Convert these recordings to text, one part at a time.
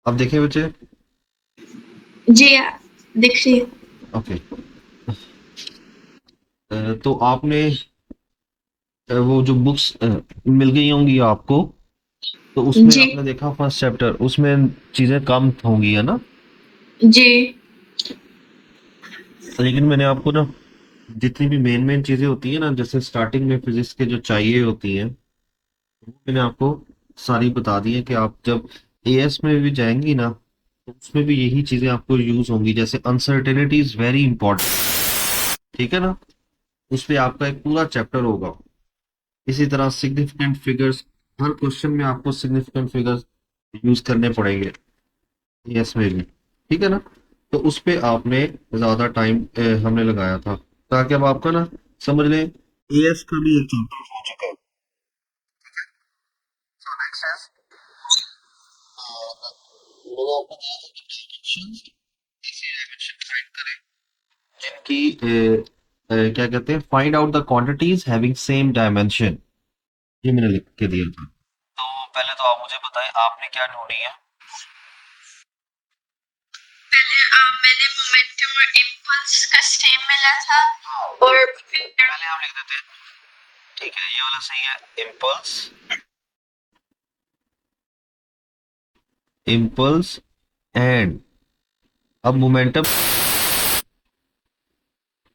अब देखें बच्चे। जी दिख रही है। ओके। तो आपने वो जो बुक्स मिल गई होंगी आपको, तो उसमें जी आपने देखा फर्स्ट चैप्टर, उसमें चीजें कम होंगी, है ना? जी। लेकिन मैंने आपको ना जितनी भी मेन मेन चीजें होती है ना, जैसे स्टार्टिंग में फिजिक्स के जो चाहिए होती हैं, वो मैंने आपको सारी बता दी है कि आप जब एएस में भी जाएंगी ना, तो उसमें भी यही चीजें आपको यूज होंगी। जैसे अनसर्टेनिटी इज वेरी इंपॉर्टेंट, ठीक है ना? उस पे आपका एक पूरा चैप्टर होगा। इसी तरह सिग्निफिकेंट फिगर्स, हर क्वेश्चन में आपको सिग्निफिकेंट फिगर्स यूज करने पड़ेंगे एएस में भी, ठीक है ना? तो उस पे आपने ज्यादा टाइम हमने लगाया था, ताकि अब आपका ना समझ लें एएस का भी एक चैप्टर हो चुका है। So next is, मैंने आपको दिया था कि डायमेंशन, इसी डायमेंशन फाइंड करें जिनकी क्या कहते हैं, find out the quantities having same dimension. ये मैंने लिख के दिया था। तो पहले तो आप मुझे बताएं आपने क्या ढूंढी है। मैंने मोमेंटम और इम्पल्स का सेम मिला था और फिर पहले हम लिख देते हैं, ठीक है, ये वाला सही है, इम्पल्स, इम्पल्स एंड, अब मोमेंटम,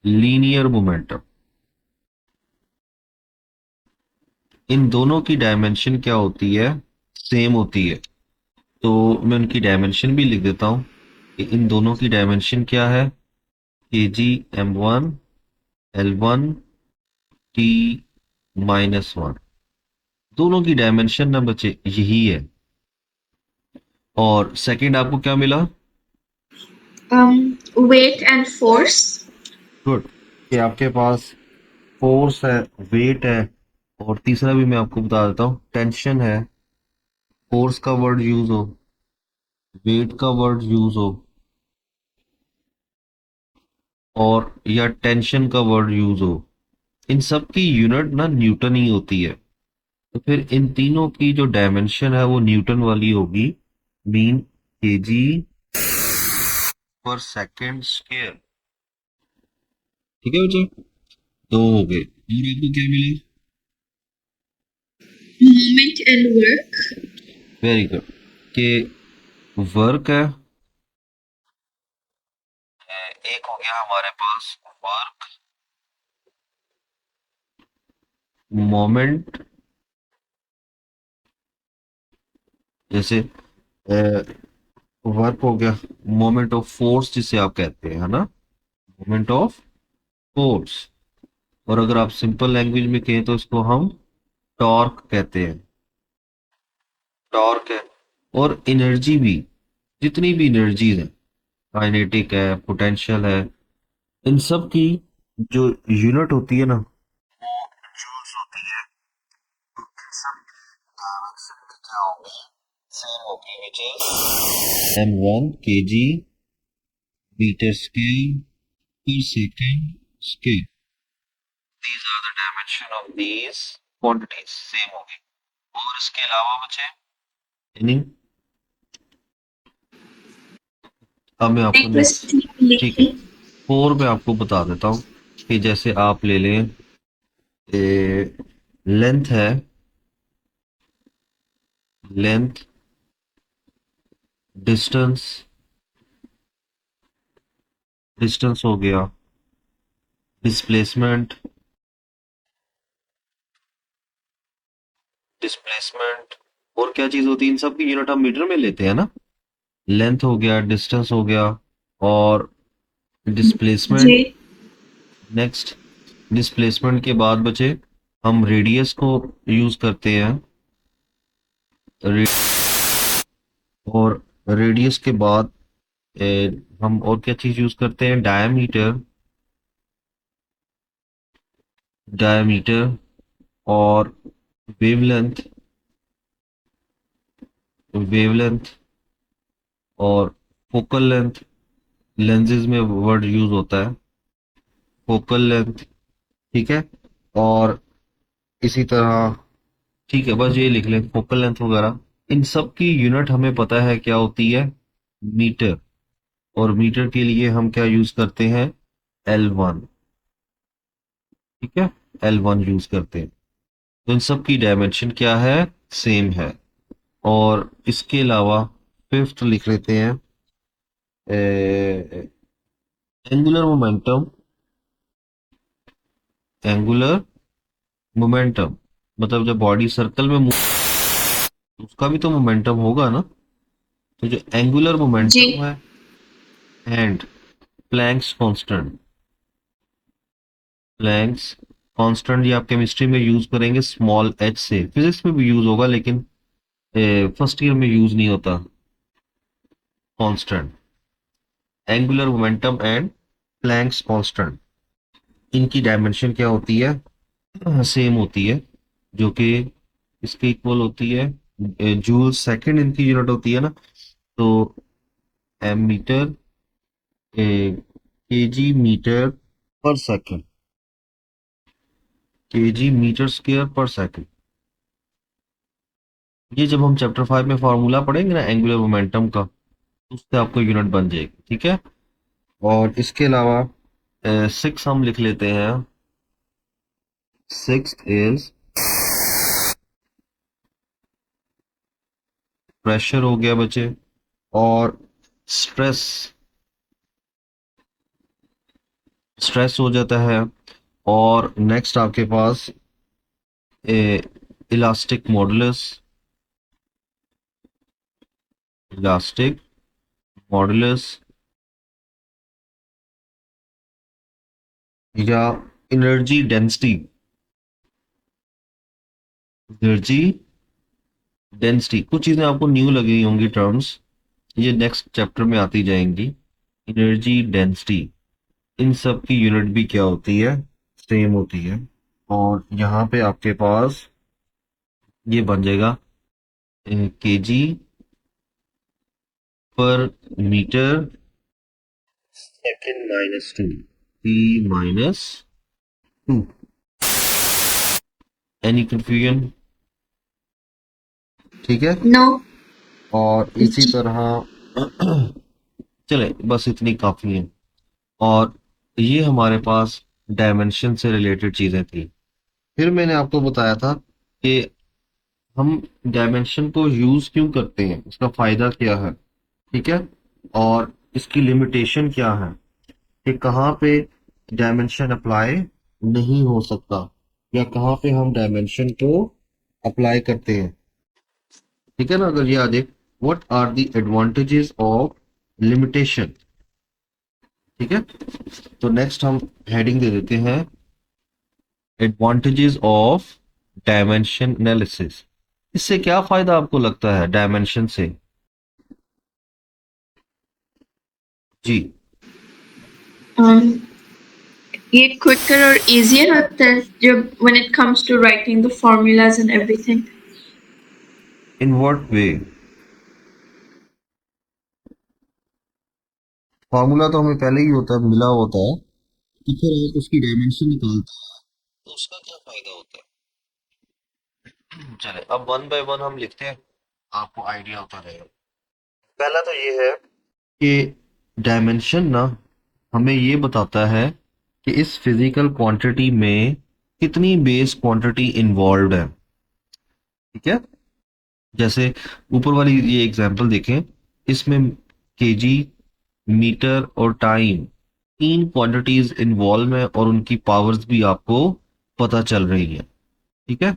लीनियर मोमेंटम, इन दोनों की डायमेंशन क्या होती है? सेम होती है। तो मैं उनकी डायमेंशन भी लिख देता हूँ कि इन दोनों की डायमेंशन क्या है। के जी M1 L1 T-1, दोनों की डायमेंशन ना बच्चे यही है। और सेकंड आपको क्या मिला? Wait and force. गुड, कि आपके पास फोर्स है, वेट है, और तीसरा भी मैं आपको बता देता हूँ, टेंशन है। फोर्स का वर्ड यूज हो, वेट का वर्ड यूज हो, और या टेंशन का वर्ड यूज हो, इन सब की यूनिट ना न्यूटन ही होती है। तो फिर इन तीनों की जो डायमेंशन है वो न्यूटन वाली होगी, मीन केजी पर सेकेंड स्क्वायर। ठीक है बच्चे, दो हो गए। और आपको क्या मिला? Moment and work. Very good, कि वर्क है, एक हो गया हमारे पास वर्क, मोमेंट, जैसे वर्क हो गया, मोमेंट ऑफ फोर्स जिसे आप कहते हैं, है ना? Moment of force. और अगर आप सिंपल लैंग्वेज में कहें तो इसको हम टॉर्क कहते हैं, टॉर्क है। और एनर्जी भी, जितनी भी एनर्जीज है, काइनेटिक है, पोटेंशियल है, इन सब की जो यूनिट होती है ना, जूल्स होती है। तो इन सब डायमेंशन क्या होगी? सेम होगी, which is M1 kg metre square per second square. These are the dimension of these quantities, same होगी। और इसके अलावा बचे यानी, अब मैं आपको एक बस नेक्स्ट, ठीक है, लिखी। फोर में आपको बता देता हूँ कि जैसे आप ले लें, लेंथ है, लेंथ, डिस्टेंस, डिस्टेंस हो गया, डिस्प्लेसमेंट, डिस्प्लेसमेंट, और क्या चीज होती है? इन सब की यूनिट हम मीटर में लेते हैं ना। लेंथ हो गया, डिस्टेंस हो गया, और जी डिस्प्लेसमेंट। नेक्स्ट, डिस्प्लेसमेंट के बाद बचे, हम रेडियस को यूज करते हैं, रे, और रेडियस के बाद हम और क्या चीज यूज करते हैं? डायमीटर, डायमीटर, और वेवलेंथ, वेवलेंथ, और फोकल लेंथ, लेंसेज में वर्ड यूज होता है फोकल लेंथ, ठीक है? और इसी तरह, ठीक है, बस ये लिख लें फोकल लेंथ वगैरह। इन सब की यूनिट हमें पता है क्या होती है, मीटर। और मीटर के लिए हम क्या यूज करते हैं, L1। ठीक है, L1 यूज करते हैं। तो इन सब की डायमेंशन क्या है, सेम है। और इसके अलावा फिफ्थ लिख लेते हैं, एंगुलर मोमेंटम। एंगुलर मोमेंटम मतलब जब बॉडी सर्कल में मूव, उसका भी तो मोमेंटम होगा ना। तो जो एंगुलर जी। मोमेंटम है and Planck's constant. Planck's constant ये आप केमिस्ट्री में यूज करेंगे स्मॉल h से, फिजिक्स में भी यूज होगा लेकिन फर्स्ट ईयर में यूज नहीं होता। Constant, angular momentum and Planck's constant, इनकी डायमेंशन क्या होती है, सेम होती है, जो कि इसके इक्वल होती है, जूल सेकंड इनकी यूनिट होती है ना। तो एम मीटर, केजी मीटर पर second, KG metre square per second. ये जब हम चैप्टर 5 में फॉर्मूला पढ़ेंगे ना एंगुलर मोमेंटम का, उससे आपको यूनिट बन जाएगी। ठीक है, और इसके अलावा सिक्स हम लिख लेते हैं। सिक्स इज प्रेशर हो गया बच्चे, और स्ट्रेस, स्ट्रेस हो जाता है। और नेक्स्ट आपके पास इलास्टिक मॉडुलस, इलास्टिक मॉडुलस या एनर्जी डेंसिटी, एनर्जी डेंसिटी। कुछ चीजें आपको न्यू लगी होंगी टर्म्स, ये नेक्स्ट चैप्टर में आती जाएंगी। एनर्जी डेंसिटी, इन सब की यूनिट भी क्या होती है, सेम होती है। और यहाँ पे आपके पास ये बन जाएगा केजी पर metre second minus two, T minus two. Any confusion? ठीक है, नो। और इसी जी। तरह चले, बस इतनी काफी है। और ये हमारे पास डायमेंशन से रिलेटेड चीजें थी। फिर मैंने आपको बताया था कि हम डायमेंशन को यूज क्यों करते हैं, इसका फायदा क्या है। ठीक है, और इसकी लिमिटेशन क्या है, कि कहाँ पे डायमेंशन अप्लाई नहीं हो सकता, या कहाँ पे हम डायमेंशन को अप्लाई करते हैं। ठीक है ना, अगर ये आ जाए, what are the advantages of limitation. ठीक है, तो नेक्स्ट हम हेडिंग दे देते हैं, एडवांटेजेस ऑफ डायमेंशन एनालिसिस। इससे क्या फायदा आपको लगता है डायमेंशन से? जी। ये क्विकर और इजियर होता है जब when it comes to writing the formulas and everything. In what way? Formula तो हमें पहले ही होता है, मिला होता है, कि फिर आप उसकी डायमेंशन निकालते हैं, तो उसका क्या फायदा होता है। चले अब वन बाय वन हम लिखते हैं, आपको आइडिया होता रहेगा। पहला तो ये है कि डायमेंशन ना हमें ये बताता है कि इस फिजिकल क्वांटिटी में कितनी बेस क्वांटिटी इन्वॉल्व है। ठीक है, जैसे ऊपर वाली ये एग्जांपल देखें, इसमें केजी, मीटर और टाइम, तीन क्वांटिटीज इन्वॉल्व है और उनकी पावर्स भी आपको पता चल रही है। ठीक है,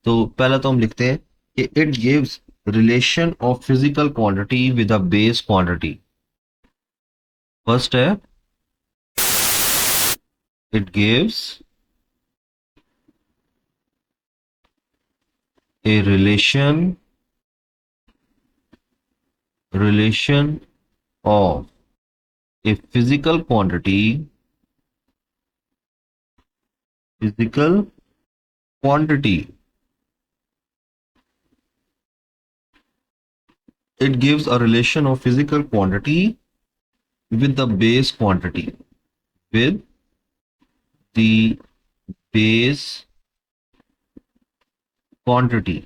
तो पहला तो हम लिखते हैं कि it gives relation of physical quantity with a base quantity. First है, it gives a relation of a physical quantity. It gives a relation of physical quantity with the base quantity, with the base quantity.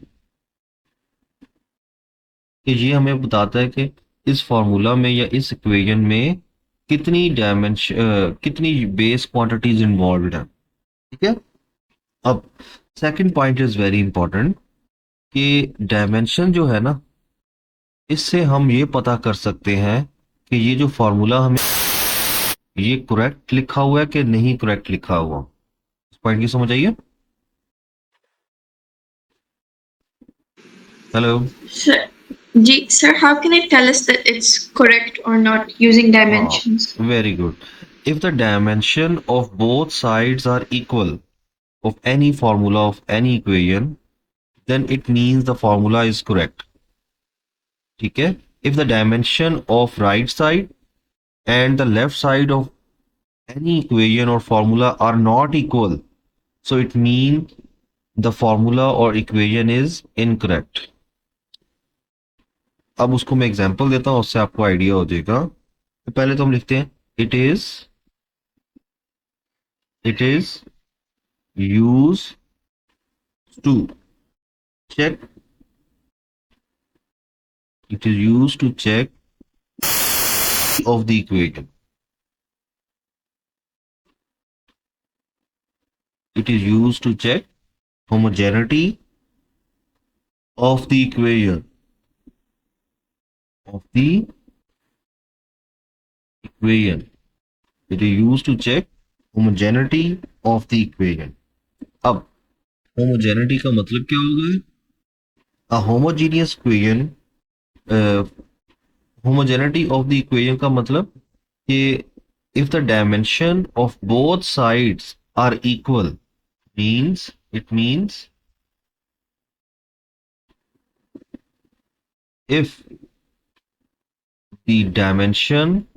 कि ये हमें बताता है कि इस formula में या इस इक्वेशन में कितनी बेस क्वांटिटीज इन्वॉल्व है। ठीक है। अब second point is very important कि डायमेंशन जो है ना, इससे हम ये पता कर सकते हैं कि ये जो फॉर्मूला हमें ये करेक्ट लिखा हुआ है कि नहीं करेक्ट लिखा हुआ। इस पॉइंट की समझ आइए। Hello. Sir, sir, how can I tell us that it's correct or not using हाँ, dimensions? Very good. If the dimension of both sides are equal of any formula of any equation, then it means the formula is correct. ठीक है। if the dimension of right side and the left side of any equation or formula are not equal, so it means the formula or equation is incorrect. अब उसको मैं example देता हूं, उससे आपको idea हो जाएगा। तो पहले तो हम लिखते हैं it is used to check it is used to check of the equation. It is used to check homogeneity of the equation of the equation. It is used to check homogeneity of the equation. अब homogeneity का मतलब क्या होगा? A homogeneous equation, homogeneity of the equation का मतलब कि if the dimension of both sides are equal, it means if the dimension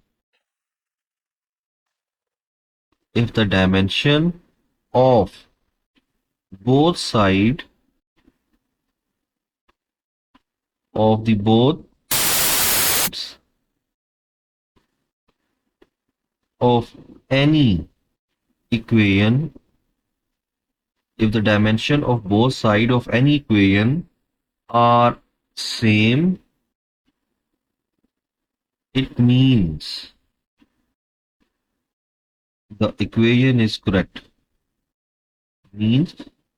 of both side of the both of any equation, if the dimension of both side of any equation are same, it means the equation is correct. Means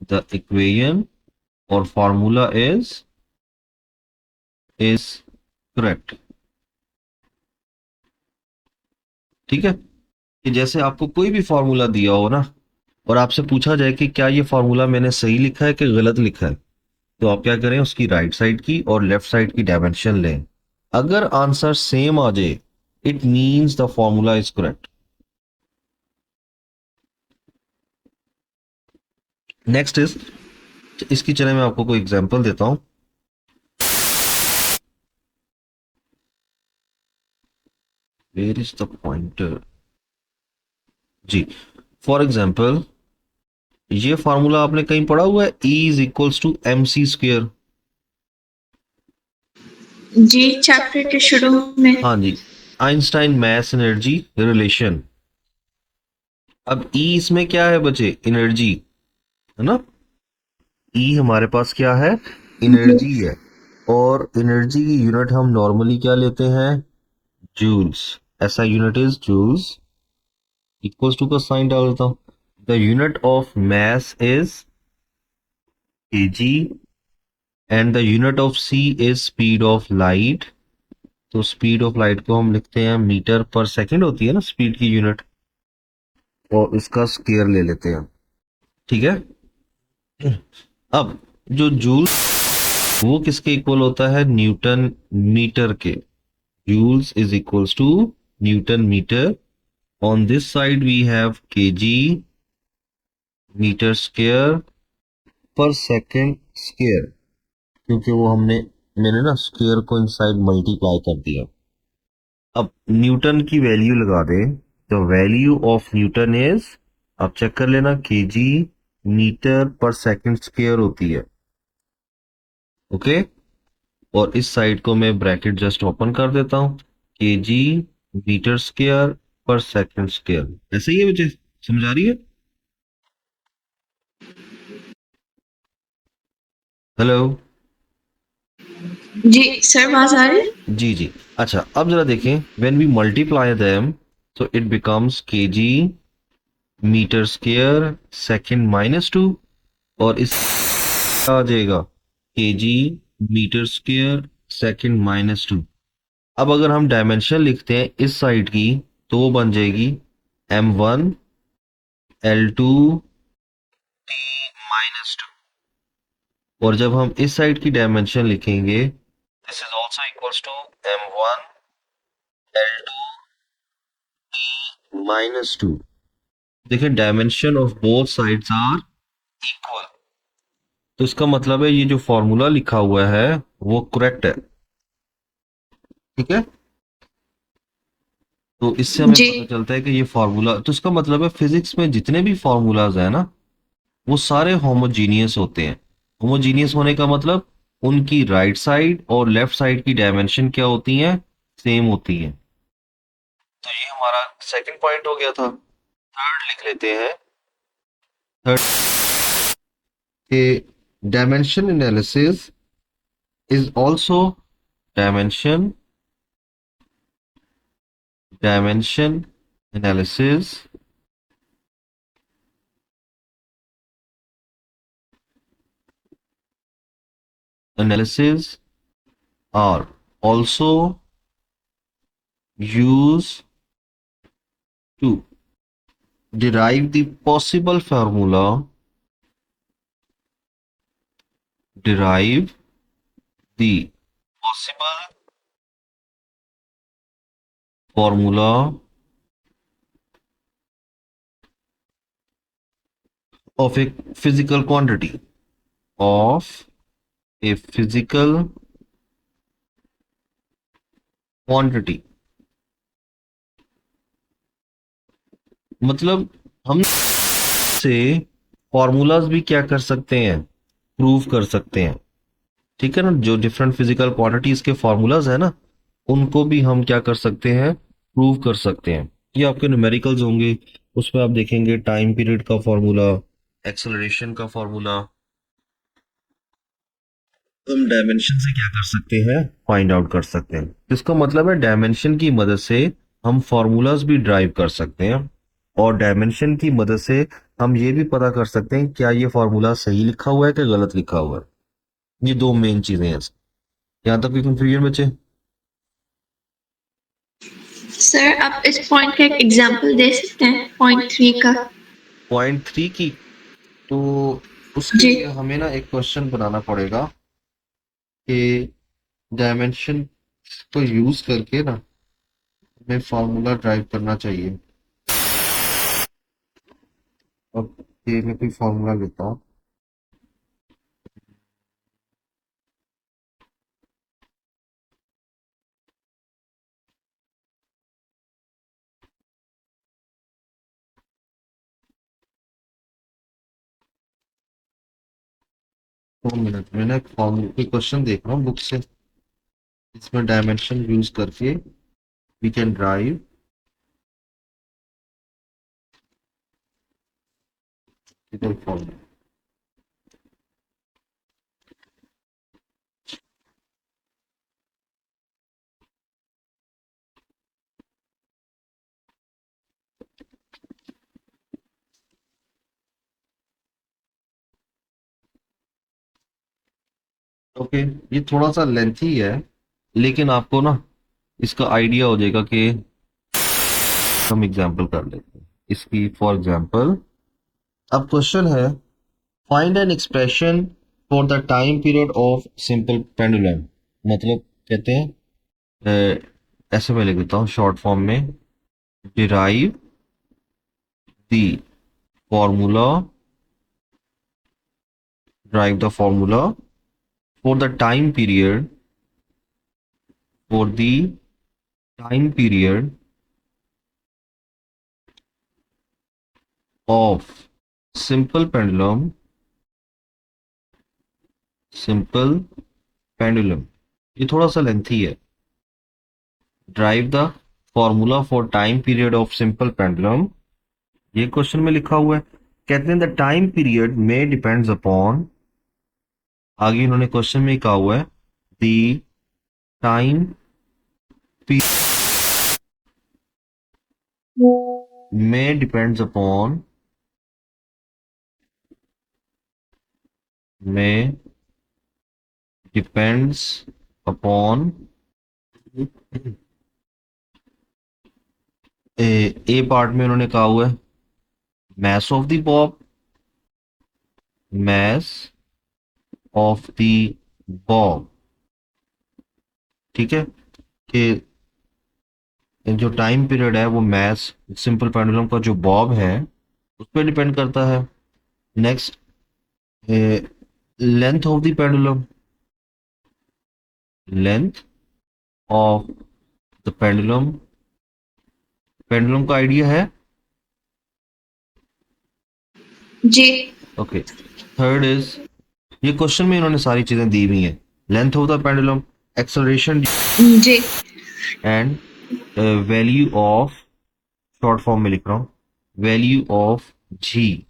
the equation or formula is correct. ठीक है। कि जैसे आपको कोई भी formula दिया हो ना, और आपसे पूछा जाए कि क्या ये फॉर्मूला मैंने सही लिखा है कि गलत लिखा है, तो आप क्या करें, उसकी राइट साइड की और लेफ्ट साइड की डायमेंशन लें। अगर आंसर सेम आ जाए, it means the formula is correct. Next is, इसकी चले मैं आपको कोई एग्जांपल देता हूं। Where is the pointer? जी, फॉर एग्जांपल ये फार्मूला आपने कहीं पढ़ा हुआ है, E is equals to m c square. जी चैप्टर के शुरू में। हाँ जी, आइंस्टाइन मैस एनर्जी रिलेशन। अब E इसमें क्या है बच्चे? एनर्जी है ना। E हमारे पास क्या है? एनर्जी है। और एनर्जी की यूनिट हम नॉर्मली क्या लेते हैं? जूल्स। ऐसा unit is joules. Equals to का साइन डाल देता हूं। The unit of mass is KG and the unit of C is speed of light. तो स्पीड ऑफ लाइट को हम लिखते हैं मीटर पर सेकंड होती है ना स्पीड की यूनिट, और इसका स्केयर ले लेते हैं। ठीक है। अब जो जूल वो किसके इक्वल होता है? न्यूटन मीटर के। Joules is equals to Newton metre. On this side we have KG metre square per second square, क्योंकि वो मैंने ना स्क्वायर को इनसाइड मल्टीप्लाई कर दिया। अब न्यूटन की वैल्यू लगा दे। The value of Newton is, आप चेक कर लेना, केजी मीटर पर सेकंड स्क्वायर होती है। ओके। और इस साइड को मैं ब्रैकेट जस्ट ओपन कर देता हूं, KG metre square per second square. ऐसे ही है बच्चे, समझ आ रही है? हेलो। जी सर, आवाज आ रही है? जी जी। अच्छा, अब जरा देखें, व्हेन वी मल्टीप्लाई देम तो it becomes KG metre square second minus two, और इस आ जाएगा KG metre square second minus two. अब अगर हम डायमेंशन लिखते हैं इस साइड की तो वो बन जाएगी m1 l2 t minus two, और जब हम इस साइड की डायमेंशन लिखेंगे this is also equals to m1 l2 minus two. देखिए, dimension of both sides are equal, तो इसका मतलब है ये जो फॉर्मूला लिखा हुआ है वो करेक्ट है। ठीक है, तो इससे हमें जी पता चलता है कि ये फॉर्मूला, तो इसका मतलब है फिजिक्स में जितने भी फॉर्मूलाज है ना वो सारे होमोजीनियस होते हैं। होमोजीनियस होने का मतलब उनकी राइट साइड और लेफ्ट साइड की डायमेंशन क्या होती हैं, सेम होती हैं। तो ये हमारा सेकंड पॉइंट हो गया था। थर्ड लिख लेते हैं। थर्ड के dimension analysis is also dimension dimension analysis analysis are also used to derive the possible formula, derive the possible formula of a physical quantity, of a physical quantity। मतलब हम से फॉर्मूलाज भी क्या कर सकते हैं, प्रूव कर सकते हैं। ठीक है ना, जो डिफरेंट फिजिकल क्वांटिटीज के फॉर्मूलाज है ना उनको भी हम क्या कर सकते हैं, प्रूव कर सकते हैं। ये आपके न्यूमेरिकल्स होंगे, उसमें आप देखेंगे टाइम पीरियड का फॉर्मूला, एक्सेलरेशन का फॉर्मूला। हम डायमेंशन से क्या कर सकते हैं, फाइंड आउट कर सकते हैं। इसका मतलब है डायमेंशन की मदद से हम फॉर्मूलाज भी ड्राइव कर सकते हैं, और डायमेंशन की मदद से हम ये भी पता कर सकते हैं क्या ये फॉर्मूला सही लिखा हुआ है कि गलत लिखा हुआ है। ये दो मेन चीजें हैं। यहाँ तक कोई कंफ्यूजन बचे? सर, आप इस पॉइंट का एक एग्जांपल दे सकते हैं, पॉइंट 3 का? पॉइंट थ्री की, तो उसके जी लिए हमें ना एक क्वेश्चन बनाना पड़ेगा कि डायमेंशन को यूज करके ना हमें फार्मूला ड्राइव करना चाहिए। अब ये मैं कोई फार्मूला लेता हूँ। दो मिनट में ना एक फार्मूला कोई क्वेश्चन देख रहा हूँ बुक से, इसमें डायमेंशन यूज करके we can derive formula. Okay, ये थोड़ा सा लेंथी है लेकिन आपको ना इसका आइडिया हो जाएगा कि हम एग्जांपल कर लेते हैं इसकी। फॉर एग्जांपल, अब क्वेश्चन है find an expression for the time period of simple pendulum. मतलब कहते हैं ऐसे मैं लिख देता हूँ शॉर्ट फॉर्म में, derive the formula, derive the formula for the time period, for the time period of simple pendulum, simple pendulum। ये थोड़ा सा लेंथी है। Drive the formula for time period of simple pendulum, ये question में लिखा हुआ है। कहते हैं द टाइम पीरियड में डिपेंड्स अपॉन, आगे इन्होंने क्वेश्चन में कहा हुआ है द टाइम में में डिपेंड्स अपॉन ए पार्ट में उन्होंने कहा हुआ है mass of the bob mass of the bob, ठीक है, कि जो टाइम पीरियड है वो मैस सिंपल पेंडुलम का जो बॉब है उस पर डिपेंड करता है। Next, length of the pendulum, length of the pendulum, pendulum का आइडिया है। जी। ओके, थर्ड इज, ये क्वेश्चन में इन्होंने सारी चीजें दी हुई हैं, length of the pendulum, acceleration G. And value of, short form में लिख रहा हूँ, वैल्यू ऑफ जी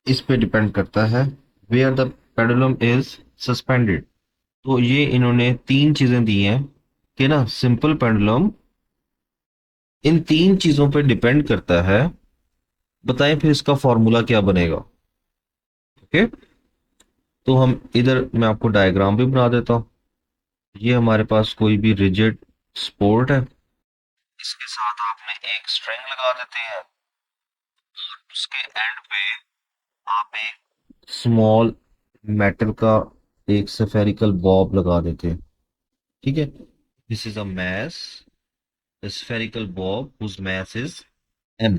इस पे डिपेंड करता है, where the pendulum is suspended. तो ये इन्होंने तीन चीजें दी हैं कि ना सिंपल पेंडुलम इन तीन चीजों पे डिपेंड करता है। बताएं फिर इसका फॉर्मूला क्या बनेगा। ओके, तो हम इधर मैं आपको डायग्राम भी बना देता हूँ। ये हमारे पास कोई भी रिजिड स्पोर्ट है, इसके साथ आपने एक स्ट्रिंग लगा देते हैं और उसके एंड पे आप एक स्मॉल मेटल का एक स्फेरिकल बॉब लगा देते हैं, ठीक है। This is a mass, a spherical bob whose mass is m,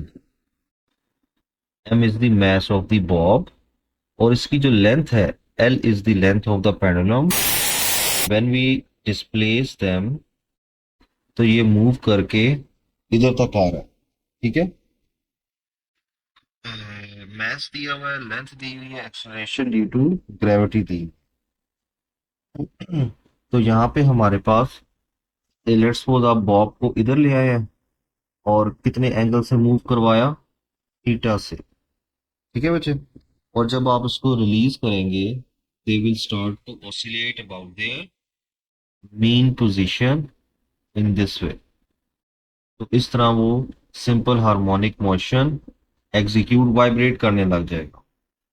m is the mass of the bob, और इसकी जो लेंथ है l is the length of the pendulum। when we displace them, तो ये मूव करके इधर तक आ रहा है, ठीक है। मास दिया हुआ है, लेंथ दी हुई है, एक्सेलरेशन ड्यू टू ग्रेविटी दी। तो यहाँ पे हमारे पास, लेट्स सपोज आप बॉब को इधर ले आए हैं और कितने एंगल से मूव करवाया, थीटा से, ठीक है बच्चे। और जब आप उसको रिलीज करेंगे, they will start to oscillate about their mean position in this way. तो इस तरह वो simple harmonic motion execute vibrate करने लग जाएगा।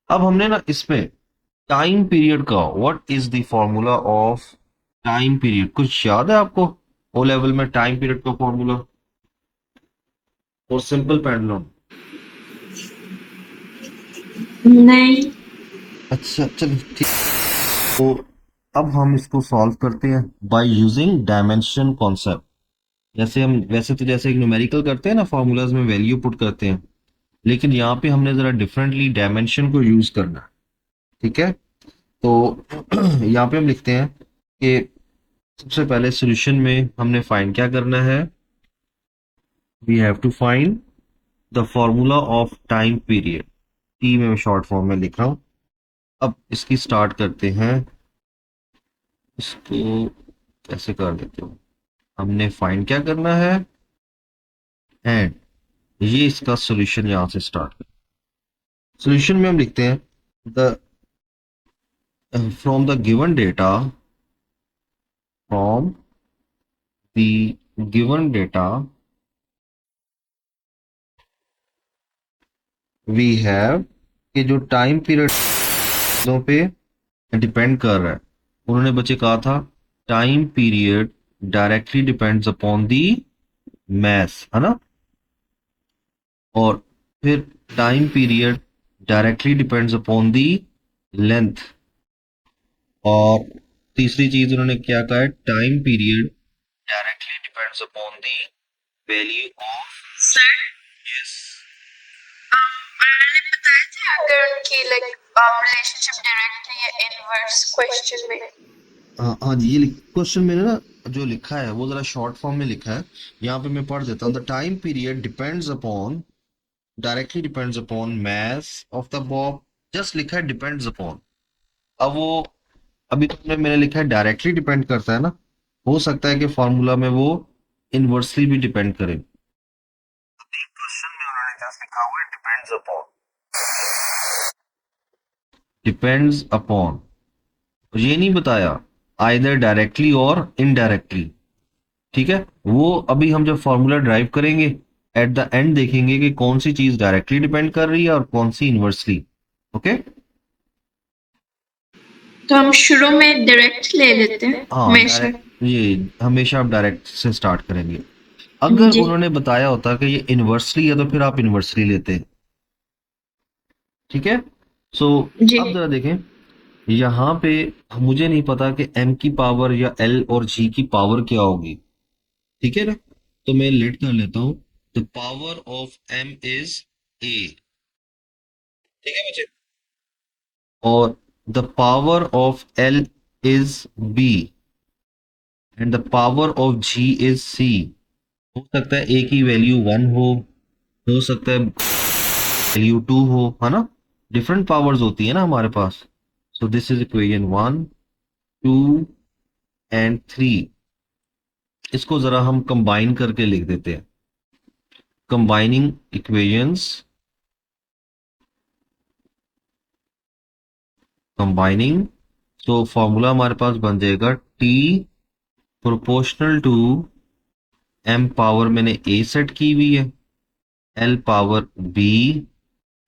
अब हमने ना इसमें टाइम पीरियड का, what is the formula of time period, कुछ याद है आपको ओ लेवल में टाइम पीरियड का फॉर्मूला और सिंपल पेंडुलम? नहीं। अच्छा चलो ठीक। तो अब हम इसको सॉल्व करते हैं बाय यूजिंग डायमेंशन कॉन्सेप्ट। जैसे हम वैसे तो जैसे एक न्यूमेरिकल करते हैं ना, फॉर्मूलाज में वैल्यू पुट करते हैं, लेकिन यहाँ पे हमने जरा डिफरेंटली डायमेंशन को यूज करना है, ठीक है। तो यहाँ पे हम लिखते हैं कि सबसे पहले सॉल्यूशन में हमने फाइंड क्या करना है, we have to find the formula of time period, T में शॉर्ट फॉर्म में लिख रहा हूँ। अब इसकी स्टार्ट करते हैं, इसको कैसे कर देते हो, हमने फाइंड क्या करना है एंड ये इसका सॉल्यूशन यहां से स्टार्ट कर। सॉल्यूशन में हम लिखते हैं the from the given data, from the given data we have, कि जो टाइम पीरियड पे डिपेंड कर रहा है, उन्होंने बच्चे कहा था time period directly depends upon the mass, है ना। और फिर time period directly depends upon the length, और तीसरी चीज उन्होंने क्या कहा है, time period directly depends upon the value of, sir, yes. मैंने बताया था अगर उनकी रिलेशनशिप डायरेक्टली या इनवर्स क्वेश्चन में। हाँ हाँ जी, ये क्वेश्चन मैंने ना जो लिखा है वो जरा शॉर्ट फॉर्म में लिखा है, यहाँ पे मैं पढ़ देता हूँ। The time period depends upon, directly depends upon mass of the Bob, just लिखा है डिपेंड्स अपॉन। अब वो अभी तुमने मैंने लिखा है डायरेक्टली डिपेंड करता है ना, हो सकता है कि फॉर्मूला में वो इनवर्सली भी डिपेंड करे। क्वेश्चन में उन्होंने जस्ट लिखा हुआ है डिपेंड्स अपॉन, डिपेंड्स अपॉन, ये नहीं बताया आइदर डायरेक्टली और इनडायरेक्टली। ठीक है, वो अभी हम जब फॉर्मूला ड्राइव करेंगे एट द एंड देखेंगे कि कौन सी चीज डायरेक्टली डिपेंड कर रही है और कौन सी इनवर्सली। ओके। तो हम शुरू में डायरेक्ट ले लेते हैं हाँ, हमेशा। डायरेक्ट, ये हमेशा आप डायरेक्ट से स्टार्ट करेंगे। अगर जी उन्होंने बताया होता कि ये इनवर्सली है तो फिर आप इनवर्सली लेते। ठीक है। सो जी अब जरा देखें, यहाँ पे मुझे नहीं पता कि m की पावर या l और g की पावर क्या होगी। ठीक है ना, तो मैं लेट कर लेता हूँ। The power of m is a। ठीक है बच्चे। और the power of l is b and the power of g is c। हो सकता है a की वैल्यू 1 हो सकता है वैल्यू 2 हो, है ना। डिफरेंट पावर्स होती है ना हमारे पास। So this is equation 1, 2 and 3। इसको जरा हम कंबाइन करके लिख देते हैं। Combining equations, combining. तो फॉर्मूला हमारे पास बन जाएगा t proportional to m power मैंने a सेट की हुई है, l power b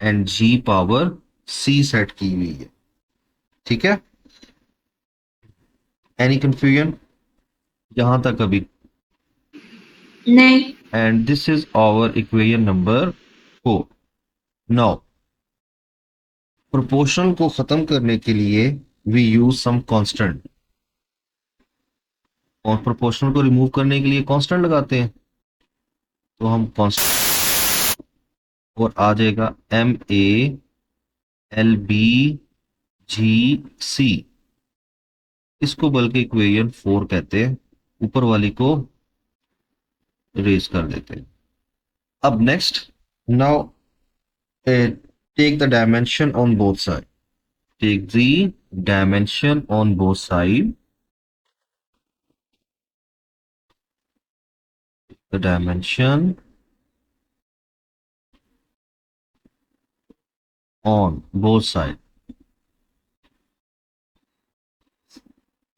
and g power c set की हुई है। ठीक है, एनी कंफ्यूजन यहां तक अभी? नहीं। And this is our equation number 4। Now proportional को खत्म करने के लिए वी यूज सम कांस्टेंट, और प्रोपोर्शनल को रिमूव करने के लिए कांस्टेंट लगाते हैं। तो हम कांस्टेंट, और आ जाएगा एम ए एल बी जी सी। इसको बल्कि इक्वेशन 4 कहते हैं, ऊपर वाली को रेज कर देते हैं। अब next, now take the dimension on both side, take the dimension on both side, the dimension on both side.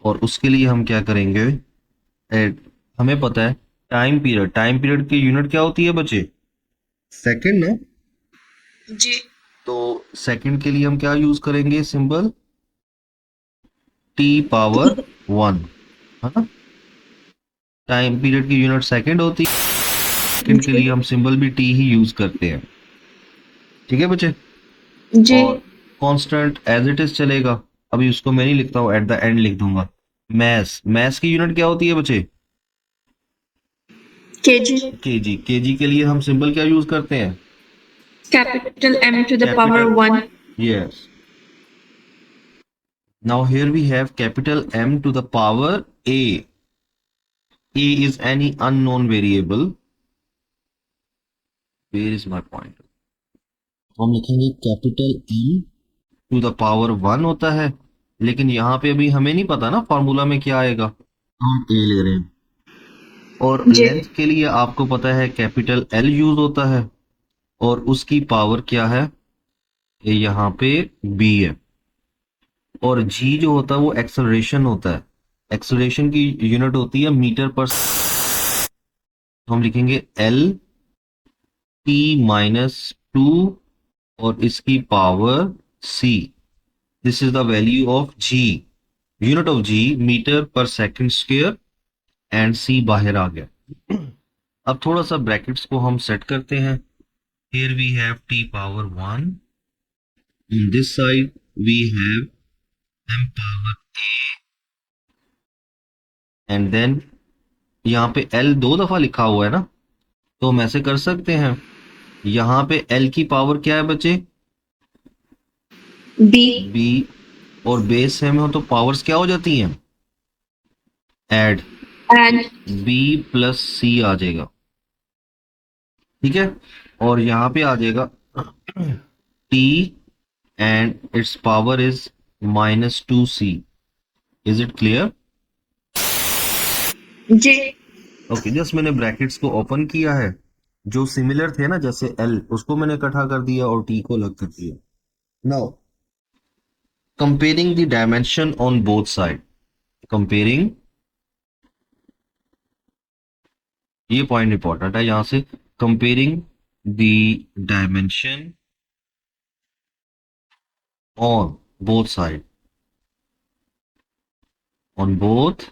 और उसके लिए हम क्या करेंगे, हमें पता है टाइम पीरियड, टाइम पीरियड की यूनिट क्या होती है बच्चे? सेकंड ना। जी तो सेकंड के लिए हम क्या यूज करेंगे सिंबल? टी पावर 1, है ना। टाइम पीरियड की यूनिट सेकंड होती है, सेकंड के जी लिए हम सिंबल भी टी ही यूज करते हैं। ठीक है बच्चे। जी और कांस्टेंट एज इट इज चलेगा, अभी उसको मैं नहीं लिखता हूँ, एट द एंड लिख दूंगा। मैस, मैस की यूनिट क्या होती है बच्चे? KG KG. केजी के लिए हम सिंबल क्या यूज करते हैं? Capital M to the power capital, 1। Yes. Now here we have capital M to the power A. A is any unknown variable. Where is my point? तो हम लिखेंगे capital M to the power 1 होता है, लेकिन यहाँ पे अभी हमें नहीं पता ना फॉर्मूला में क्या आएगा, हम A ले रहे हैं। और जी लेंथ के लिए आपको पता है कैपिटल L यूज होता है, और उसकी पावर क्या है? ये यहाँ पे B है। और G जो होता है वो एक्सेलरेशन होता है, एक्सेलरेशन की यूनिट होती है मीटर पर। हम लिखेंगे L T माइनस 2 और इसकी power C। This is the value of G, unit of G metre पर सेकंड स्क्वायर, एंड C बाहर आ गया। अब थोड़ा सा ब्रैकेट्स को हम सेट करते हैं। Here we have T power 1, on this side we have M power and then यहाँ पे L दो दफा लिखा हुआ है ना, तो हम ऐसे कर सकते हैं। यहाँ पे L की पावर क्या है बच्चे? B B। और बेस सेम हो तो पावर्स क्या हो जाती हैं? Add. and B plus C आ जाएगा। ठीक है, और यहाँ पे आ जाएगा T and it's power is -2C। Is it clear? जी ओके, जस्ट मैंने ब्रैकेट्स को ओपन किया है, जो सिमिलर थे ना जैसे L, उसको मैंने इकट्ठा कर दिया और T को अलग कर दिया। Now comparing the dimension on both side, comparing, ये पॉइंट इंपॉर्टेंट है यहां से, comparing the dimension on both side, on both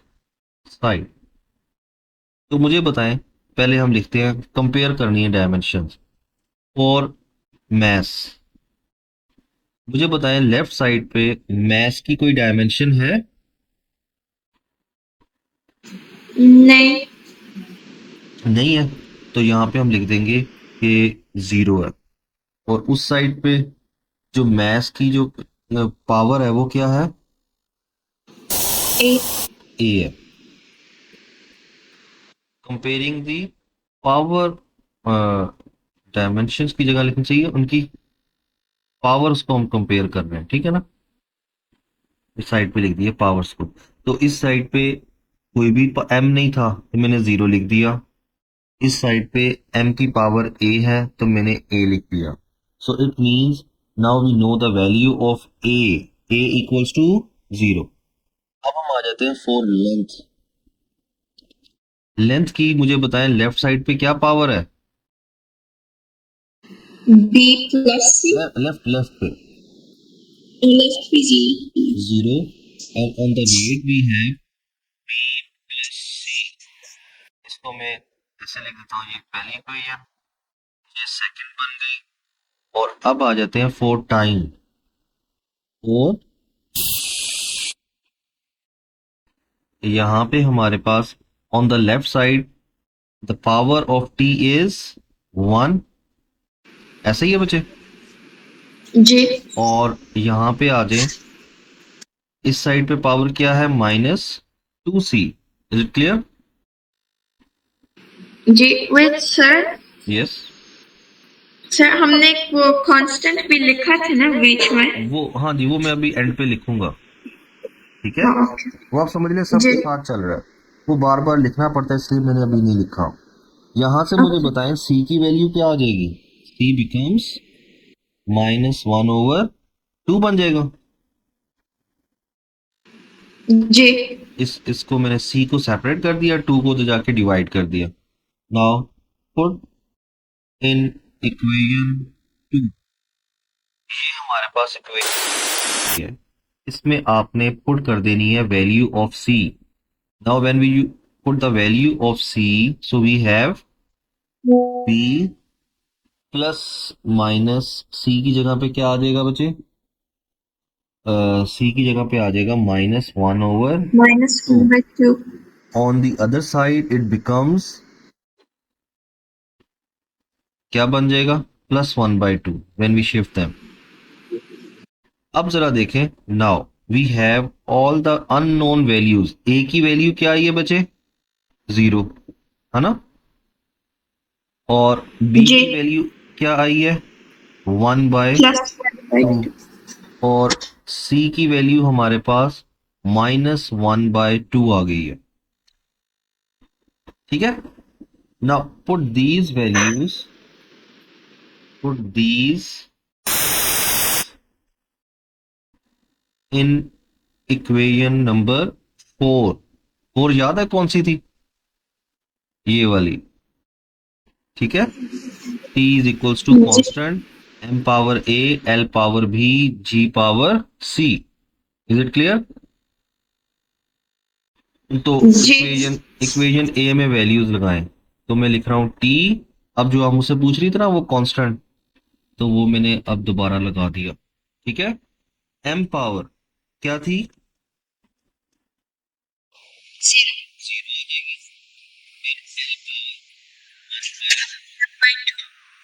side. तो मुझे बताएं, पहले हम लिखते हैं, कंपेयर करनी है डायमेंशन और मैस। मुझे बताएं लेफ्ट साइड पे मैस की कोई डायमेंशन है? नहीं। नहीं है, तो यहाँ पे हम लिख देंगे कि 0 है। और उस साइड पे जो मैस की जो पावर है वो क्या है? ए। ए है। कंपेयरिंग दी पावर, डायमेंशंस की जगह लिखनी चाहिए उनकी पावर्स को हम कंपेयर कर रहे हैं, ठीक है ना। इस साइड पे लिख दिया पावर्स को, तो इस साइड पे कोई भी एम नहीं था तो मैंने 0 लिख दिया। इस साइड पे m की पावर a है तो मैंने a लिख दिया। So it means now we know the value of a equals to 0। अब हम आ जाते हैं फॉर लेंथ। लेंथ की मुझे बताएं लेफ्ट साइड पे क्या पावर है? बी प्लस सी। लेफ्ट लेफ्ट पे लेफ्ट पे जी। 0, and on the right we have b plus c। इसको मैं ऐसे लिख देता हूँ, ये पहली इक्वेशन, ये सेकंड बन गई। और अब आ जाते हैं फॉर टाइम। और यहाँ पे हमारे pass on the left side the power of t is 1, ऐसे ही है बच्चे। जी। और यहाँ पे आ जाए, इस साइड पे पावर क्या है? -2c। Is it clear? जी वेट सर। यस। सर हमने वो कांस्टेंट भी लिखा था ना बीच में। वो हाँ जी, वो मैं अभी एंड पे लिखूंगा, ठीक है। हाँ ओके। वो आप समझ लें सबके जी साथ चल रहा है, वो बार बार लिखना पड़ता है इसलिए मैंने अभी नहीं लिखा। यहाँ से मुझे ओके। बताएं c की वैल्यू क्या आ जाएगी? c बिकम्स -1/2 बन जाएगा। जी इसको मैंने c को सेपरेट कर दिया, 2 को तो जाके डिवाइड कर दिया। नाउ पुट इन इक्वेशन 2, ये हमारे पास इक्वेशन है, इसमें आपने पुट कर देनी है value of c। Now when we put the value of c, so we have b plus minus c की जगह पे क्या आ जाएगा बच्चे? c की जगह पे आ जाएगा -1/, -1/2। On the other side it becomes क्या बन जाएगा? +1/2 व्हेन वी शिफ्ट देम। अब जरा देखें, now we have all the unknown values. a की वैल्यू क्या आई है बच्चे? 0, है ना। और b जी की वैल्यू क्या आई है? 1/2। +1/2। और c की वैल्यू हमारे पास -1/2 आ गई है, ठीक है। Now put these values, put these in equation number 4। 4 याद है कौन सी थी? ये वाली, ठीक है। t is equals to G constant m power a, l power b, g power c। Is it clear? तो जी इक्वेशन इक्वेशन ए में वैल्यूज लगाएं, तो मैं लिख रहा हूं t। अब जो आप मुझसे पूछ रही थी ना वो कांस्टेंट, तो वो मैंने अब दोबारा लगा दिया, ठीक है। m पावर क्या थी? 0 आ जाएगी। फिर l power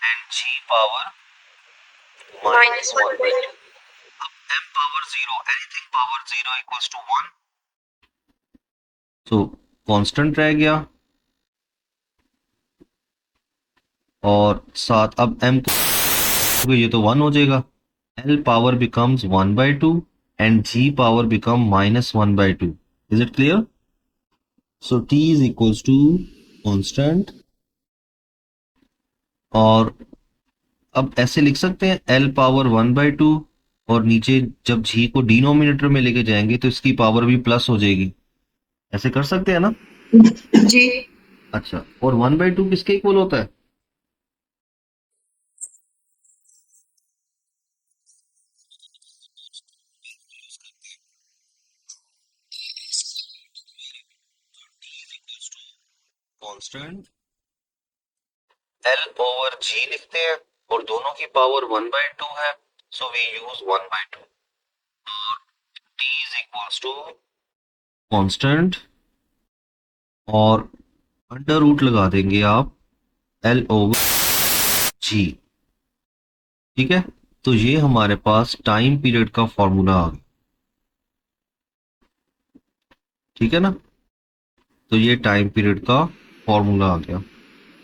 and g power -1/2। -1/2। अब m power 0, anything power 0 equals to 1, तो कांस्टेंट रह गया। और साथ अब m को ये तो 1 हो जाएगा, l power becomes 1/2 and g power become -1/2। Is it clear? So t is equals to constant. और अब ऐसे लिख सकते हैं l पावर 1/2, और नीचे जब g को डिनोमिनेटर में लेके जाएंगे तो इसकी पावर भी प्लस हो जाएगी, ऐसे कर सकते हैं ना? जी। अच्छा, और 1/2 किसके इक्वल होता है? कांस्टेंट L/G लिखते हैं, और दोनों की पावर 1/2 है, so we use 1/2। T is equals to constant, और अंडर रूट लगा देंगे आप L/G। ठीक है, तो ये हमारे पास टाइम पीरियड का फॉर्मूला आ गया। ठीक है ना? तो ये टाइम पीरियड का फॉर्मूला आ गया।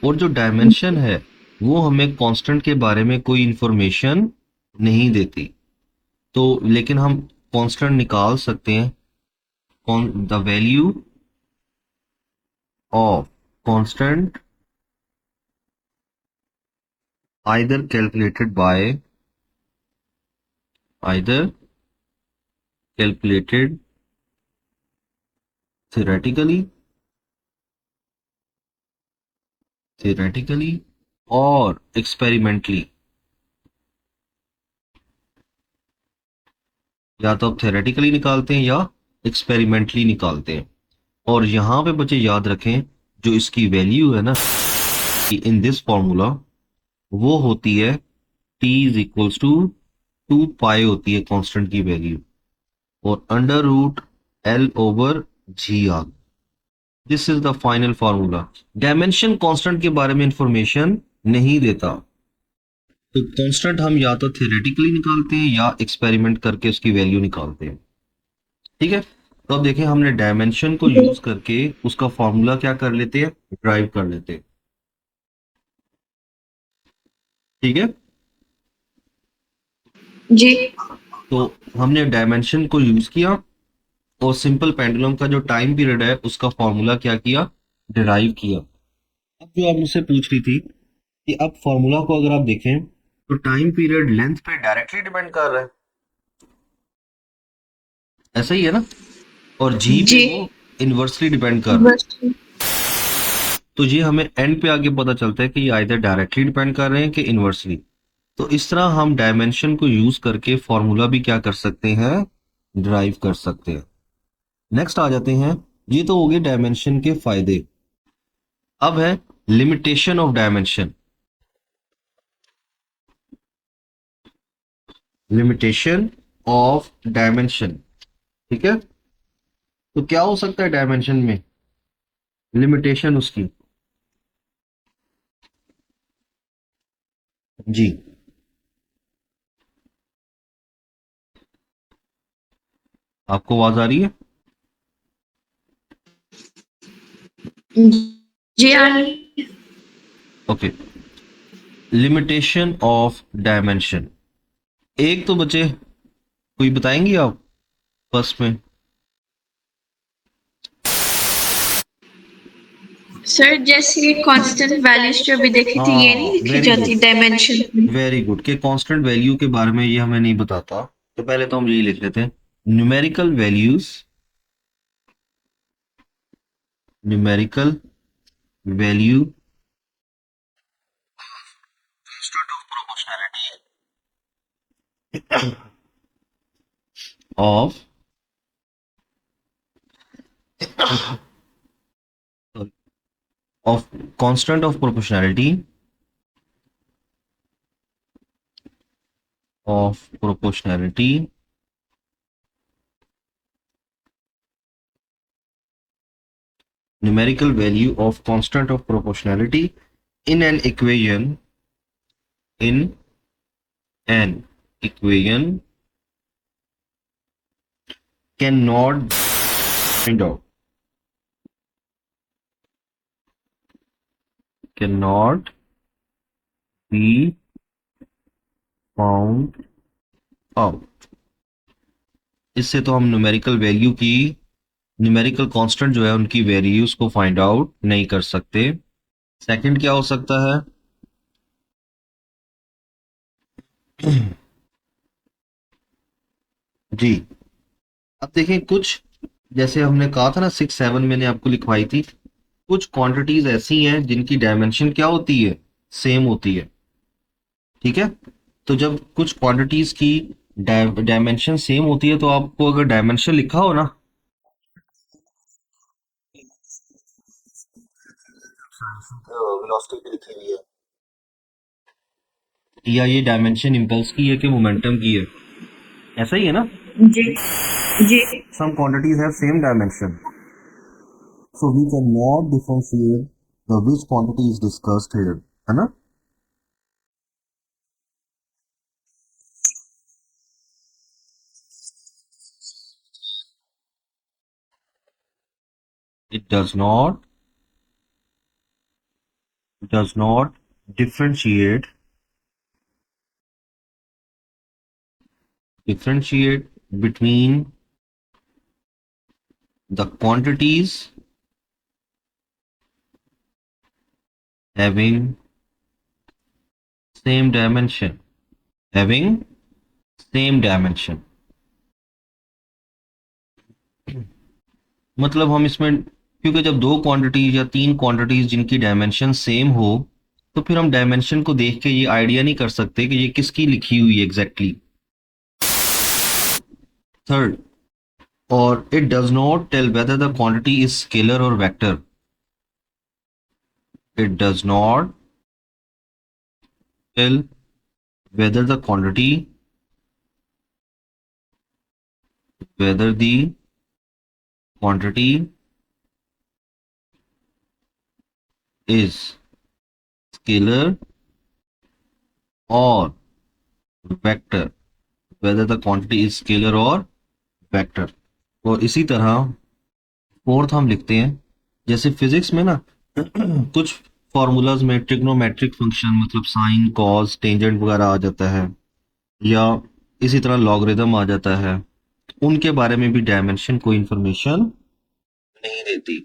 और जो डायमेंशन है वो हमें कांस्टेंट के बारे में कोई इंफॉर्मेशन नहीं देती, तो लेकिन हम कांस्टेंट निकाल सकते हैं। The value of constant either calculated by either calculated theoretically theoretically और एक्सपेरिमेंटली। या तो आप theoretically निकालते हैं या एक्सपेरिमेंटली निकालते हैं। और यहां पे बच्चे याद रखें, जो इसकी वैल्यू है ना इन दिस फॉर्मूला, वो होती है t is equals to 2 pi होती है कांस्टेंट की वैल्यू, और अंडर रूट L/G आ। This is the final formula. Dimension constant के बारे में इंफॉर्मेशन नहीं देता, तो कांस्टेंट हम या तो थियोरेटिकली निकालते हैं या एक्सपेरिमेंट करके उसकी वैल्यू निकालते हैं। ठीक है, तो अब देखें, हमने डायमेंशन को यूज करके उसका फॉर्मूला क्या कर लेते हैं, ड्राइव कर लेते हैं। ठीक है, जी। तो हमने डायमेंशन को यूज किया, और सिंपल पेंडुलम का जो टाइम पीरियड है उसका फॉर्मूला क्या किया, डिराइव किया। अब जो आप मुझसे पूछ रही थी कि अब फॉर्मूला को अगर आप देखें तो टाइम पीरियड लेंथ पे डायरेक्टली डिपेंड कर रहा है, ऐसा ही है ना? और जी पे जी। वो इनवर्सली डिपेंड कर रहा है। बस। तो ये हमें एंड पे आगे पता चलता है कि ये आइदर डायरेक्टली डिपेंड कर रहे हैं कि इनवर्सली। तो इस तरह हम डायमेंशन को यूज करके फॉर्मूला भी क्या कर सकते हैं, ड्राइव कर सकते हैं। नेक्स्ट आ जाते हैं, ये तो हो गए डायमेंशन के फायदे। अब है limitation of dimension. Limitation of dimension. ठीक है, तो क्या हो सकता है डायमेंशन में लिमिटेशन उसकी? जी, आपको आवाज आ रही है? जी आ रही। Okay, limitation of dimension. एक तो बचे, कोई बताएंगे आप फर्स्ट में? सर जैसे कांस्टेंट वैल्यूज जो अभी देखी थी ये नहीं हाँ, लिखी वेरी जाती गुड, डायमेंशन में। वेरी गुड, कि कांस्टेंट वैल्यू के बारे में ये हमें नहीं बताता, तो पहले तो हम यही लिख लेते हैं, numerical values, numerical value of of constant of proportionality of proportionality numerical value of constant of proportionality in an equation, in an equation cannot find out, cannot be found out। इससे तो हम न्यूमेरिकल वैल्यू की, numerical constant जो है उनकी values को find out नहीं कर सकते। सेकंड क्या हो सकता है? जी, अब देखें कुछ जैसे हमने कहा था ना 6 7 मैंने आपको लिखवाई थी, कुछ क्वांटिटीज ऐसी हैं जिनकी डायमेंशन क्या होती है, सेम होती है। ठीक है, तो जब कुछ क्वांटिटीज की डायमेंशन सेम होती है तो आपको अगर डायमेंशन लिखा हो ना, वेलोसिटी की लिखी हुई है, या ये डायमेंशन इम्पल्स की है कि मोमेंटम की है, ऐसा ही है ना। जी जी some quantities have same dimension, so we cannot differentiate the which quantity is discussed here, है ना। It does not differentiate between the quantities having same dimension, having same dimension। मतलब हम इसमें, क्योंकि जब दो क्वांटिटीज या तीन क्वांटिटीज जिनकी डायमेंशन सेम हो, तो फिर हम डायमेंशन को देख के ये आइडिया नहीं कर सकते कि ये किसकी लिखी हुई है एग्जैक्टली। थर्ड, और it does not tell whether the quantity is scalar और vector. It does not tell whether the quantity is scalar or vector, whether the quantity is scalar or vector। और इसी तरह फोर्थ हम लिखते हैं, जैसे physics में ना कुछ फॉर्मूलाज में ट्रिग्नोमेट्रिक फंक्शन मतलब साइन कॉस टेंजेंट वगैरह आ जाता है, या इसी तरह लॉगरिदम आ जाता है, उनके बारे में भी डायमेंशन कोई इंफॉर्मेशन नहीं देती।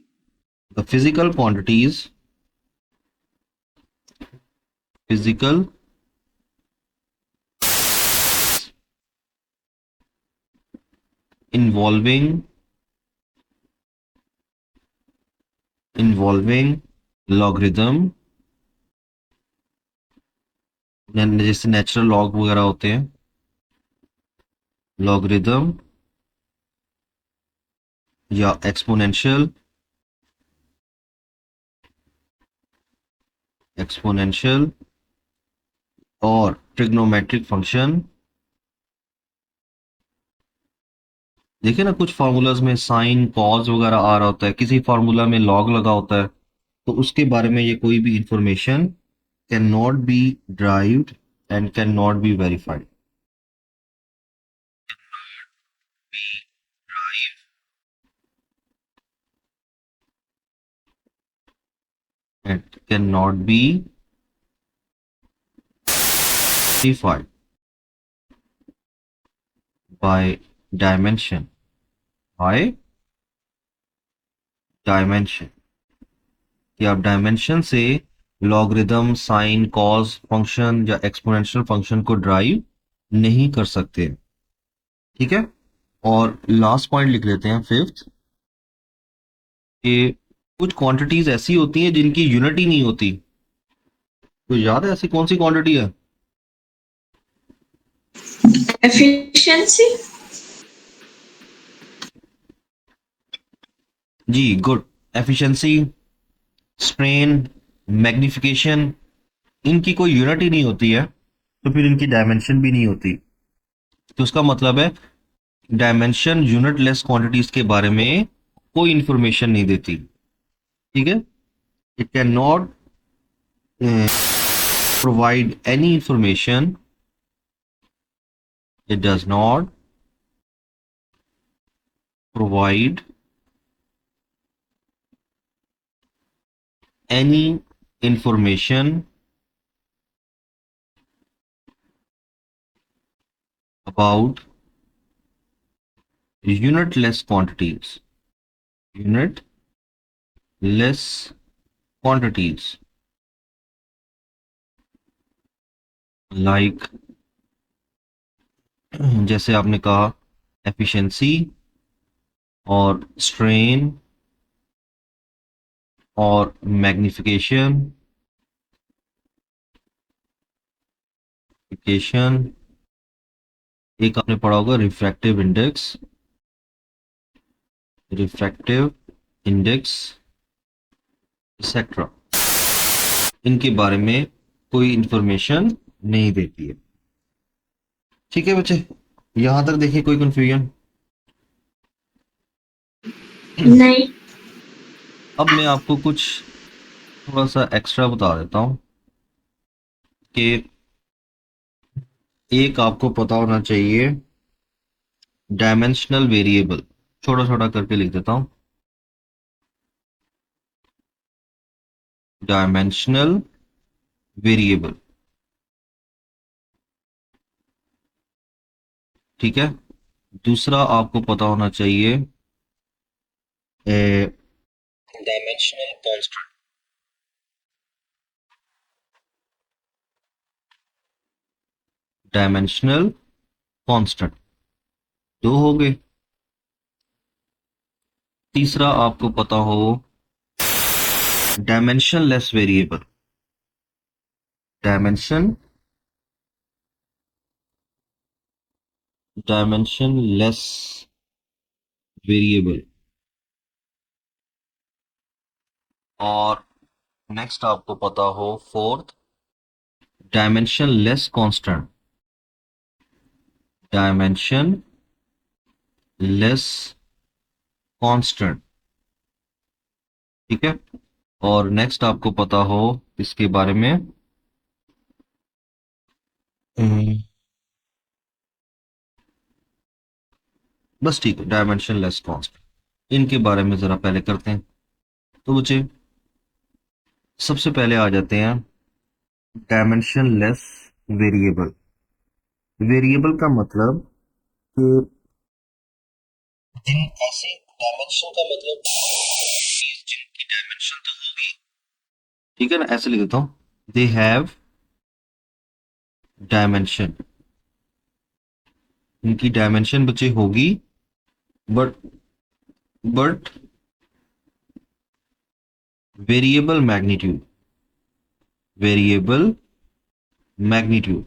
The physical involving involving logarithm, जैसे नेचुरल लॉग वगैरह होते हैं, लॉगरिदम या एक्सपोनेंशियल और ट्रिग्नोमेट्रिक फंक्शन। देखिए ना, कुछ फार्मूलाज में साइन कॉस वगैरह आ रहा होता है, किसी फार्मूला में लॉग लगा होता है, तो उसके बारे में ये कोई भी information can not be derived and can not be verified. It cannot be verified by dimension, by dimension, कि आप डायमेंशन से लॉगरिदम साइन कॉस फंक्शन या एक्सपोनेंशियल फंक्शन को ड्राइव नहीं कर सकते। ठीक है, और लास्ट पॉइंट लिख लेते हैं फिफ्थ, कि कुछ क्वांटिटीज ऐसी होती हैं जिनकी यूनिट ही नहीं होती। तो याद है ऐसी कौन सी क्वांटिटी है? efficiency जी गुड। एफिशिएंसी, स्ट्रेन, मैग्निफिकेशन, इनकी कोई यूनिट ही नहीं होती है, तो फिर इनकी डायमेंशन भी नहीं होती। तो उसका मतलब है डायमेंशन यूनिट लेस क्वांटिटीज के बारे में कोई इंफॉर्मेशन नहीं देती। ठीक है, it can not provide any information, it does not provide any information about unitless quantities, unitless quantities like जैसे आपने कहा एफिशिएंसी, और स्ट्रेन और मैग्निफिकेशन एक आपने पढ़ा होगा रिफ्रैक्टिव इंडेक्स एक्सेट्रा। इनके बारे में कोई इंफॉर्मेशन नहीं देती है। ठीक है बच्चे, यहां तक देखिए कोई कंफ्यूजन? नहीं। अब मैं आपको कुछ थोड़ा सा एक्स्ट्रा बता देता हूं कि एक आपको पता होना चाहिए डायमेंशनल वेरिएबल। छोटा छोटा करके लिख देता हूं। डायमेंशनल वेरिएबल, ठीक है। दूसरा आपको पता होना चाहिए डायमेंशनल कांस्टेंट। डायमेंशनल कांस्टेंट दो हो गए। तीसरा आपको पता हो dimensionless variable. Dimension dimensionless variable. और नेक्स्ट आपको पता हो fourth dimensionless constant. Dimensionless constant, ठीक है। और नेक्स्ट आपको पता हो इसके बारे में बस ठीक है, डायमेंशनलेस कांस्टेंट। इनके बारे में जरा पहले करते हैं। तो बच्चे सबसे पहले आ जाते हैं डायमेंशनलेस वेरिएबल। वेरिएबल का मतलब कि जिन ऐसे डायमेंशन का मतलब चीज जिनकी डायमेंशन तो होगी, ठीक है ना, ऐसे लिख देता हूं। दे हैव डायमेंशन, इनकी डायमेंशन बच्चे होगी, but but variable magnitude, variable magnitude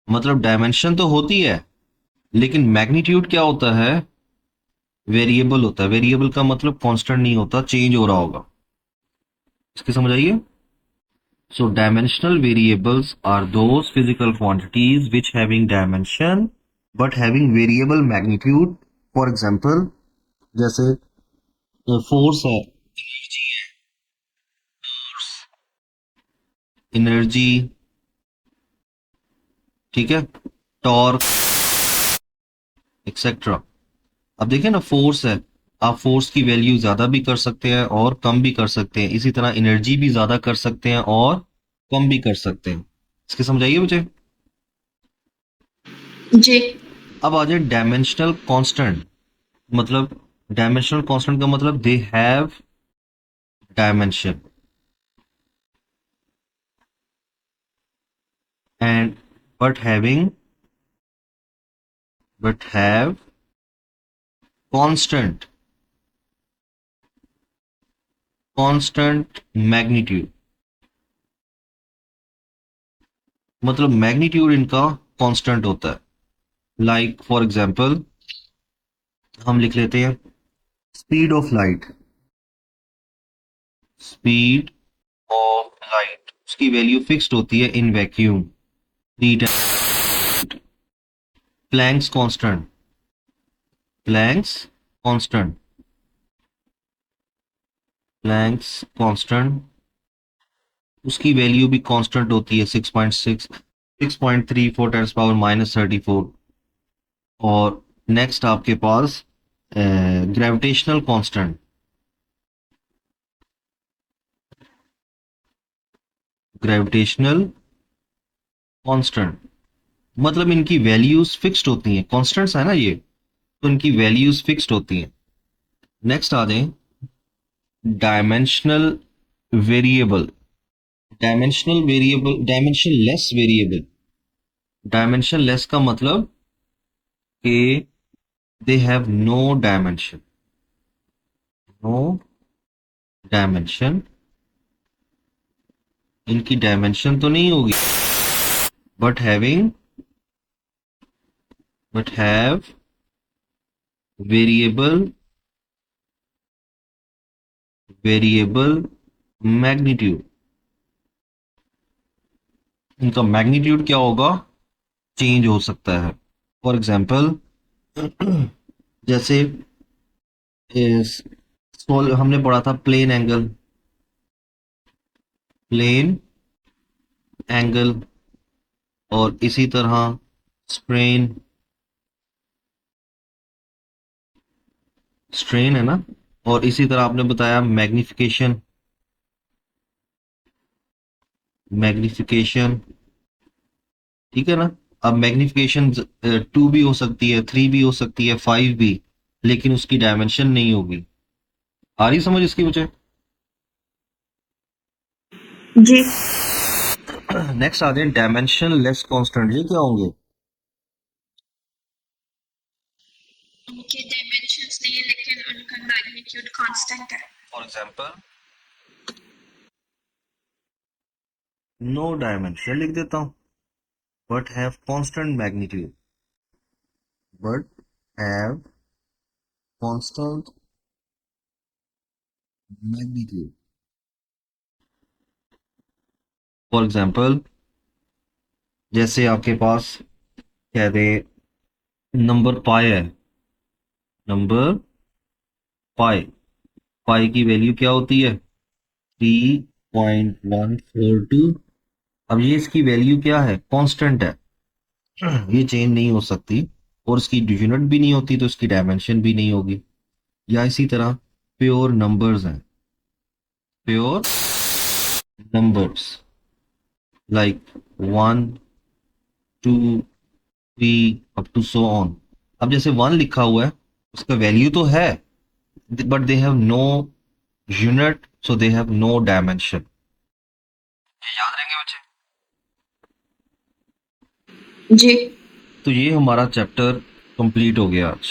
मतलब डायमेंशन तो होती है लेकिन मैग्नीट्यूड क्या होता है? वेरिएबल होता है। वेरिएबल का मतलब कांस्टेंट नहीं होता, चेंज हो रहा होगा। इसकी समझ आइए। So dimensional variables are those physical quantities which having dimension but having variable magnitude. For example, जैसे फोर्स है, एनर्जी, ठीक है, टॉर्क एक्सेट्रा। अब देखिए ना, फोर्स है, आप फोर्स की वैल्यू ज्यादा भी कर सकते हैं और कम भी कर सकते हैं। इसी तरह एनर्जी भी ज्यादा कर सकते हैं और कम भी कर सकते हैं। इसके समझाइए मुझे। जी। अब आ जाए डायमेंशनल कांस्टेंट। मतलब डायमेंशनल कांस्टेंट का मतलब they have dimension and but having but have constant constant magnitude। मतलब मैग्नीट्यूड इनका कांस्टेंट होता है। लाइक फॉर एग्जांपल हम लिख लेते हैं speed of light. Speed of light उसकी वैल्यू फिक्स्ड होती है in vacuum. Planck's constant, Planck's constant, Planck's constant उसकी वैल्यू भी कांस्टेंट होती है 6.34 टेन पावर -34। और नेक्स्ट आपके पास ग्रेविटेशनल कांस्टेंट। ग्रेविटेशनल कांस्टेंट मतलब इनकी वैल्यूज फिक्स्ड होती हैं। कांस्टेंट्स है ना ये, तो इनकी वैल्यूज फिक्स्ड होती हैं। नेक्स्ट आ जाए dimensional variable. Dimensional variable, dimensionless variable. Dimensionless का मतलब कि they have no dimension, no dimension, इनकी डायमेंशन तो नहीं होगी, but having, but have variable, variable magnitude. इनका मैग्नीट्यूड क्या होगा, चेंज हो सकता है। फॉर एग्जाम्पल जैसे इस हमने पढ़ा था प्लेन एंगल, प्लेन एंगल, और इसी तरह स्ट्रेन, स्ट्रेन है ना, और इसी तरह आपने बताया मैग्निफिकेशन, मैग्निफिकेशन, ठीक है ना। अब मैग्निफिकेशन 2 भी हो सकती है, 3 भी हो सकती है, 5 भी, लेकिन उसकी डायमेंशन नहीं होगी। आ रही समझ इसकी मुझे? जी। नेक्स्ट आ गए डायमेंशन लेस कांस्टेंट, ये क्या होंगे? उनके डायमेंशंस नहीं है लेकिन उनका मैग्नीट्यूड कांस्टेंट है। फॉर एग्जाम्पल नो डायमेंशन लिख देता हूँ, but have constant magnitude, but have constant magnitude. For example जैसे आपके पास कह दे नंबर पाई है, नंबर पाई, पाई की वैल्यू क्या होती है, 3.142। अब ये इसकी वैल्यू क्या है, कांस्टेंट है, ये चेंज नहीं हो सकती, और इसकी यूनिट भी नहीं होती तो इसकी डायमेंशन भी नहीं होगी। या इसी तरह प्योर नंबर्स हैं, pure numbers like 1, 2, 3 up to so on. अब जैसे 1 लिखा हुआ है, उसका वैल्यू तो है, but they have no unit, so they have no dimension. ये याद रहेंगे बच्चे? जी। तो ये हमारा चैप्टर कंप्लीट हो गया आज।